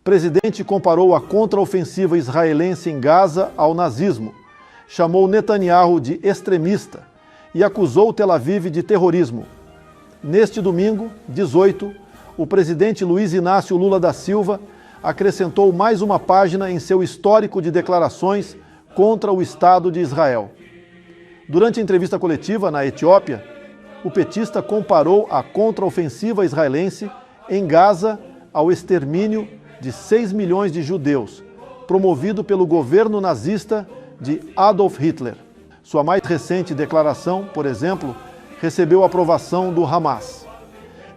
presidente comparou a contraofensiva israelense em Gaza ao nazismo, chamou Netanyahu de extremista e acusou Tel Aviv de terrorismo. Neste domingo, 18, o presidente Luiz Inácio Lula da Silva acrescentou mais uma página em seu histórico de declarações contra o Estado de Israel. Durante a entrevista coletiva na Etiópia, o petista comparou a contraofensiva israelense em Gaza ao extermínio de 6 milhões de judeus, promovido pelo governo nazista de Adolf Hitler. Sua mais recente declaração, por exemplo, recebeu aprovação do Hamas.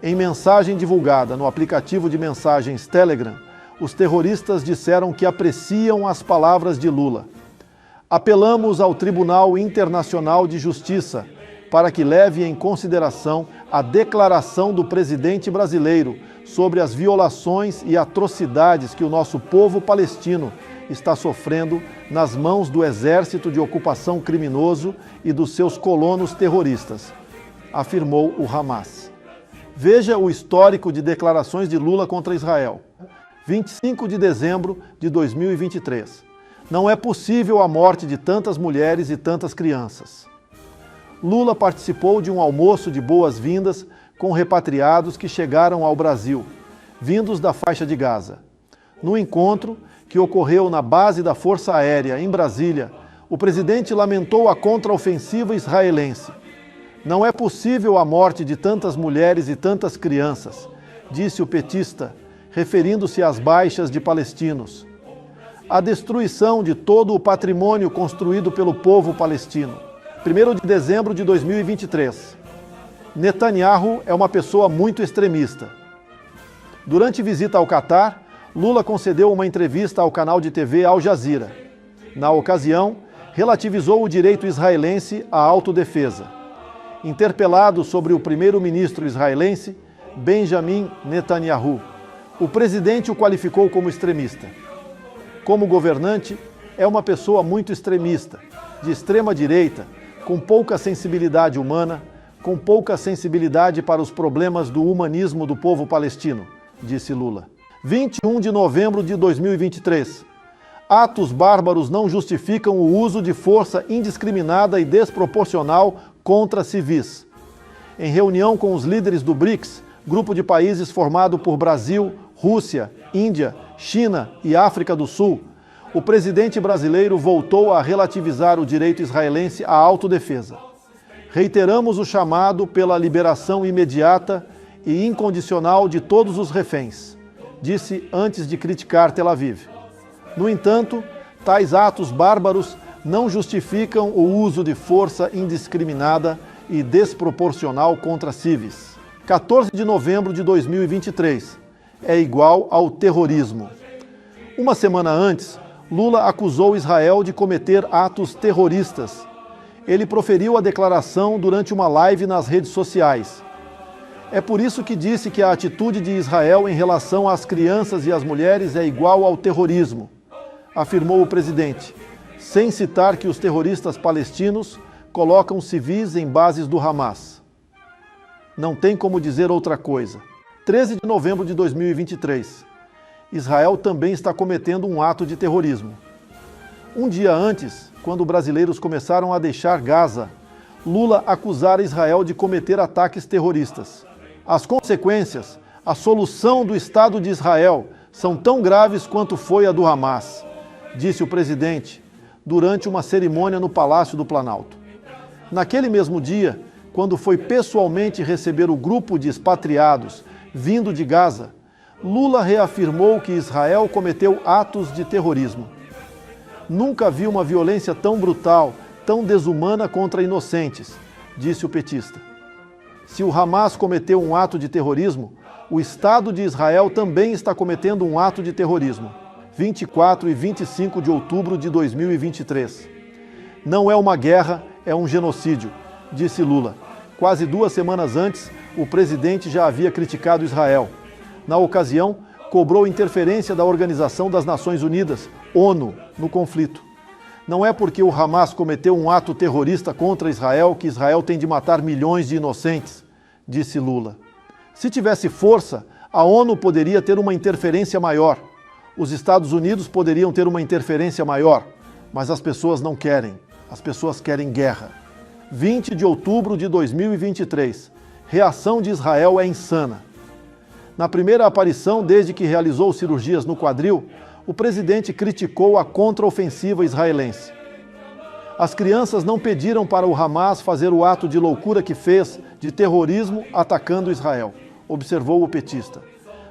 Em mensagem divulgada no aplicativo de mensagens Telegram, os terroristas disseram que apreciam as palavras de Lula. Apelamos ao Tribunal Internacional de Justiça para que leve em consideração a declaração do presidente brasileiro sobre as violações e atrocidades que o nosso povo palestino está sofrendo nas mãos do exército de ocupação criminoso e dos seus colonos terroristas, afirmou o Hamas. Veja o histórico de declarações de Lula contra Israel. 25 de dezembro de 2023. Não é possível a morte de tantas mulheres e tantas crianças. Lula participou de um almoço de boas-vindas com repatriados que chegaram ao Brasil, vindos da faixa de Gaza. No encontro, que ocorreu na base da Força Aérea, em Brasília, o presidente lamentou a contraofensiva israelense. Não é possível a morte de tantas mulheres e tantas crianças, disse o petista, referindo-se às baixas de palestinos. A destruição de todo o patrimônio construído pelo povo palestino. 1º de dezembro de 2023. Netanyahu é uma pessoa muito extremista. Durante visita ao Catar, Lula concedeu uma entrevista ao canal de TV Al Jazeera. Na ocasião, relativizou o direito israelense à autodefesa. Interpelado sobre o primeiro-ministro israelense, Benjamin Netanyahu, o presidente o qualificou como extremista. Como governante, é uma pessoa muito extremista, de extrema direita, com pouca sensibilidade humana, com pouca sensibilidade para os problemas do humanismo do povo palestino, disse Lula. 21 de novembro de 2023. Atos bárbaros não justificam o uso de força indiscriminada e desproporcional contra civis. Em reunião com os líderes do BRICS, grupo de países formado por Brasil, Rússia, Índia, China e África do Sul, o presidente brasileiro voltou a relativizar o direito israelense à autodefesa. Reiteramos o chamado pela liberação imediata e incondicional de todos os reféns, disse antes de criticar Tel Aviv. No entanto, tais atos bárbaros não justificam o uso de força indiscriminada e desproporcional contra civis. 14 de novembro de 2023 é igual ao terrorismo. Uma semana antes, Lula acusou Israel de cometer atos terroristas. Ele proferiu a declaração durante uma live nas redes sociais. É por isso que disse que a atitude de Israel em relação às crianças e às mulheres é igual ao terrorismo, afirmou o presidente, sem citar que os terroristas palestinos colocam civis em bases do Hamas. Não tem como dizer outra coisa. 13 de novembro de 2023. Israel também está cometendo um ato de terrorismo. Um dia antes, quando brasileiros começaram a deixar Gaza, Lula acusara Israel de cometer ataques terroristas. As consequências, a solução do Estado de Israel, são tão graves quanto foi a do Hamas, disse o presidente durante uma cerimônia no Palácio do Planalto. Naquele mesmo dia, quando foi pessoalmente receber o grupo de expatriados vindo de Gaza, Lula reafirmou que Israel cometeu atos de terrorismo. Nunca vi uma violência tão brutal, tão desumana contra inocentes, disse o petista. Se o Hamas cometeu um ato de terrorismo, o Estado de Israel também está cometendo um ato de terrorismo. 24 e 25 de outubro de 2023. Não é uma guerra, é um genocídio, disse Lula. Quase 2 semanas antes, o presidente já havia criticado Israel. Na ocasião, cobrou interferência da Organização das Nações Unidas, ONU, no conflito. Não é porque o Hamas cometeu um ato terrorista contra Israel que Israel tem de matar milhões de inocentes, disse Lula. Se tivesse força, a ONU poderia ter uma interferência maior. Os Estados Unidos poderiam ter uma interferência maior, mas as pessoas não querem. As pessoas querem guerra. 20 de outubro de 2023. Reação de Israel é insana. Na primeira aparição desde que realizou cirurgias no quadril, o presidente criticou a contraofensiva israelense. As crianças não pediram para o Hamas fazer o ato de loucura que fez de terrorismo atacando Israel, observou o petista.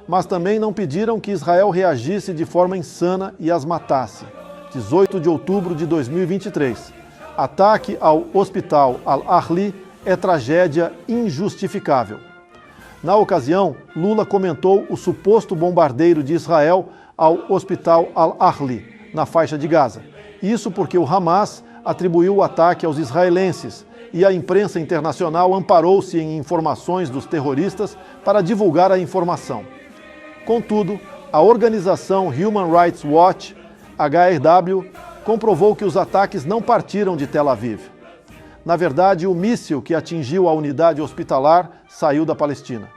Mas também não pediram que Israel reagisse de forma insana e as matasse. 18 de outubro de 2023. Ataque ao Hospital Al-Ahli é tragédia injustificável. Na ocasião, Lula comentou o suposto bombardeio de Israel ao Hospital Al-Ahli, na faixa de Gaza. Isso porque o Hamas atribuiu o ataque aos israelenses e a imprensa internacional amparou-se em informações dos terroristas para divulgar a informação. Contudo, a organização Human Rights Watch, HRW, comprovou que os ataques não partiram de Tel Aviv. Na verdade, o míssil que atingiu a unidade hospitalar saiu da Palestina.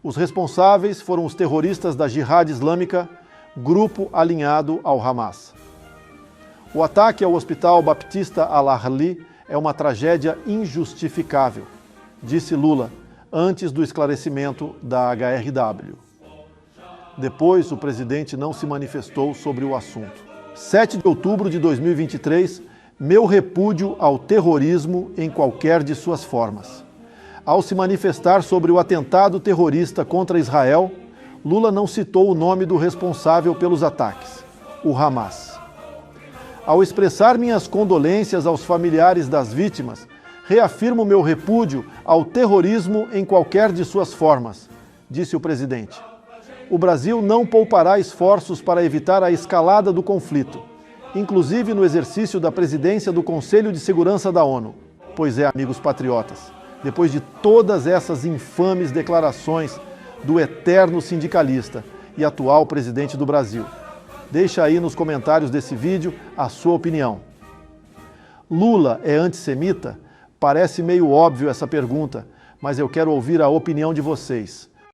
Os responsáveis foram os terroristas da Jihad Islâmica, grupo alinhado ao Hamas. O ataque ao Hospital Baptista Al-Ahli é uma tragédia injustificável, disse Lula, antes do esclarecimento da HRW. Depois, o presidente não se manifestou sobre o assunto. 7 de outubro de 2023, meu repúdio ao terrorismo em qualquer de suas formas. Ao se manifestar sobre o atentado terrorista contra Israel, Lula não citou o nome do responsável pelos ataques, o Hamas. Ao expressar minhas condolências aos familiares das vítimas, reafirmo meu repúdio ao terrorismo em qualquer de suas formas, disse o presidente. O Brasil não poupará esforços para evitar a escalada do conflito, inclusive no exercício da presidência do Conselho de Segurança da ONU. Pois é, amigos patriotas, depois de todas essas infames declarações do eterno sindicalista e atual presidente do Brasil, deixa aí nos comentários desse vídeo a sua opinião. Lula é antissemita? Parece meio óbvio essa pergunta, mas eu quero ouvir a opinião de vocês.